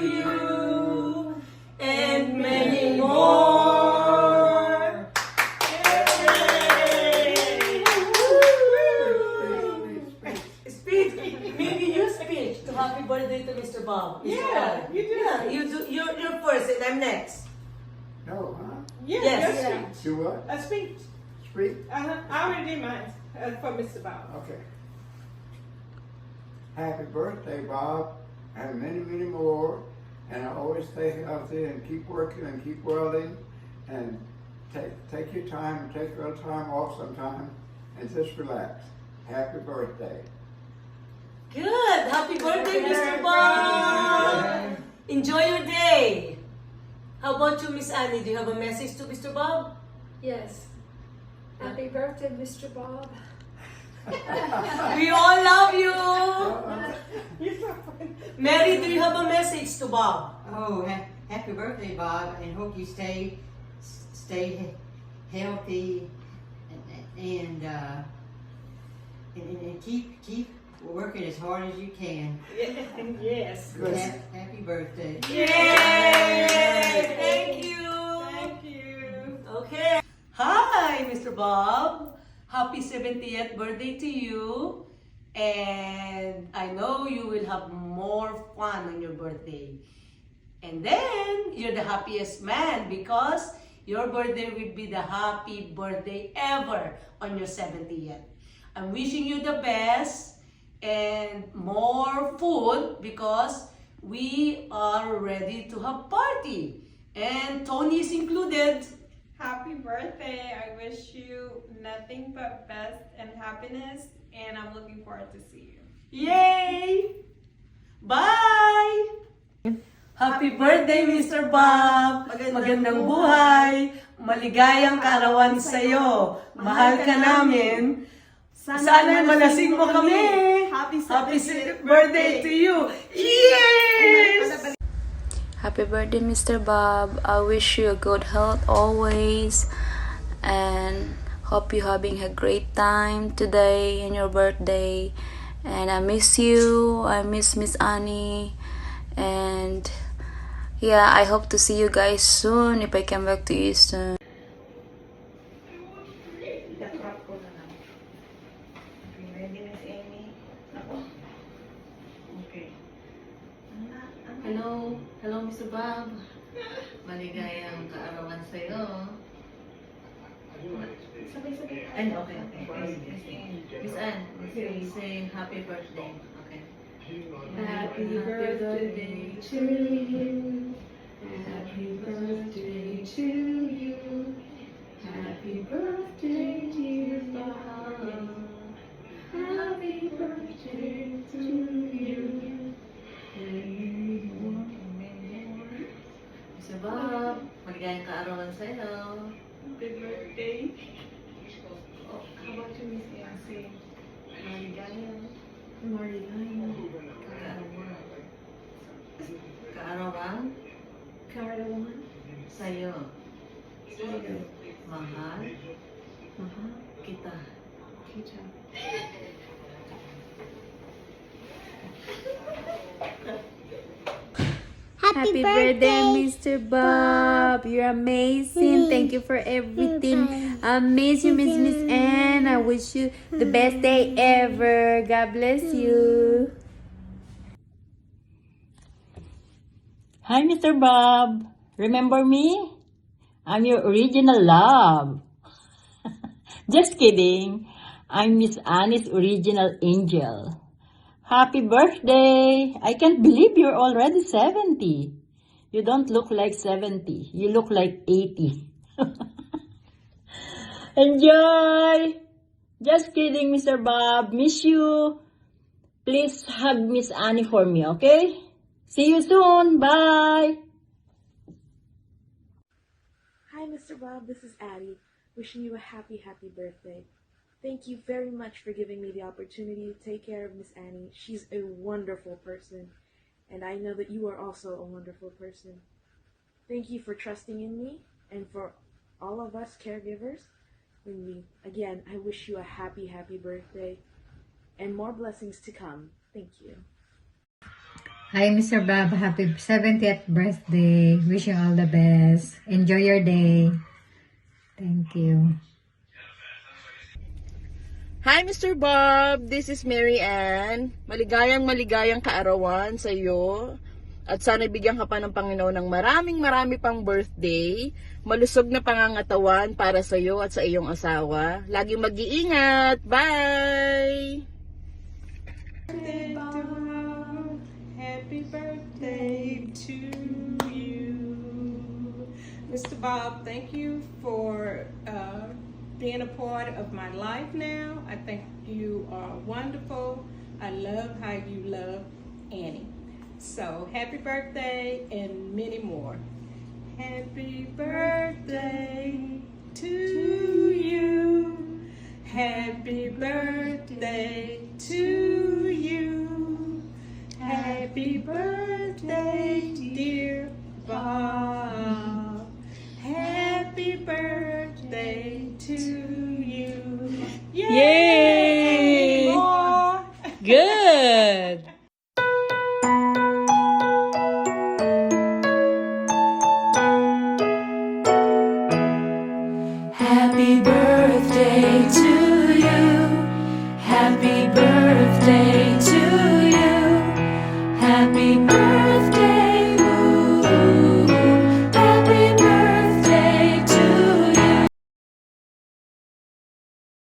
you and many more. Speech. Maybe you speech to happy birthday to Mr. Bob. Yeah, you do. Yeah, you do. You're first and I'm next. No, huh? Yeah, Yes. your Yeah. speech. Do what? A speech. Speak? I already did mine for Mr. Bob. Okay. Happy birthday, Bob. Have many, many more. And I always stay healthy and keep working and keep welding. And take your time and take a little time off sometime and just relax. Happy birthday. Good. Happy birthday, Mr. Bob. Enjoy your day. How about you, Miss Annie? Do you have a message to Mr. Bob? Yes. Happy birthday, Mr. Bob. We all love you. You're so funny. Mary, do you have a message to Bob? Oh, happy birthday, Bob, and hope you stay healthy and keep working as hard as you can. Yes. Happy birthday. Yay! Thank you. Thank you. Okay. Hi, Mr. Bob. Happy 70th birthday to you. And I know you will have more fun on your birthday. And then, you're the happiest man because your birthday will be the happy birthday ever on your 70th. I'm wishing you the best and more food because we are ready to have party. And Tony is included. Happy birthday. I wish you nothing but best and happiness, and I'm looking forward to see you. Yay! Bye! Happy birthday, Mr. Bob! Magandang buhay! Maligayang kaarawan sa'yo! Mahal ka namin! Sana malasing mo kami! Happy 70th birthday to you! Yes! Happy birthday, Mr. Bob. I wish you a good health always and hope you're having a great time today in your birthday. And I miss you. I miss Miss Annie. And yeah, I hope to see you guys soon if I come back to you soon. Hello, Mr. Bob. Maligayang kaarawan sa'yo. Ay, okay. Miss Anne, say happy birthday. Okay. Happy birthday to you. Happy birthday to you. Happy birthday, dear Bob. Happy birthday to you. Mr. Bob, maligayang kaarawan sa'yo. Happy birthday. Oh, how about you, Miss Yancy? Maligayang. Kaarawan Kaarawan. sa'yo. Sa'yo. Mahal Mahal kita. kita. Happy birthday, Mr. Bob. You're amazing. Thank you for everything. I miss you, Miss Anne. I wish you the best day ever. God bless you. Hi, Mr. Bob. Remember me? I'm your original love. Just kidding. I'm Miss Annie's original angel. Happy birthday! I can't believe you're already 70. You don't look like 70. You look like 80. Enjoy! Just kidding, Mr. Bob. Miss you. Please hug Miss Annie for me, okay? See you soon. Bye! Hi, Mr. Bob. This is Addie, wishing you a happy birthday. Thank you very much for giving me the opportunity to take care of Miss Annie. She's a wonderful person, and I know that you are also a wonderful person. Thank you for trusting in me, and for all of us caregivers. Again, I wish you a happy birthday, and more blessings to come. Thank you. Hi, Mr. Bob. Happy 70th birthday. Wish you all the best. Enjoy your day. Thank you. Hi, Mr. Bob! This is Mary Ann. Maligayang kaarawan sa iyo. At sana bigyan ka pa ng Panginoon ng marami pang birthday. Malusog na pangangatawan para sa iyo at sa iyong asawa. Laging mag-iingat. Bye! Happy birthday to you. Mr. Bob, thank you for being a part of my life now. I think you are wonderful. I love how you love Annie. So happy birthday and many more. Happy birthday to you. Happy birthday to you. Happy birthday, dear Bob. Happy birthday to you. Yay! More. Good! Happy birthday to you. Happy birthday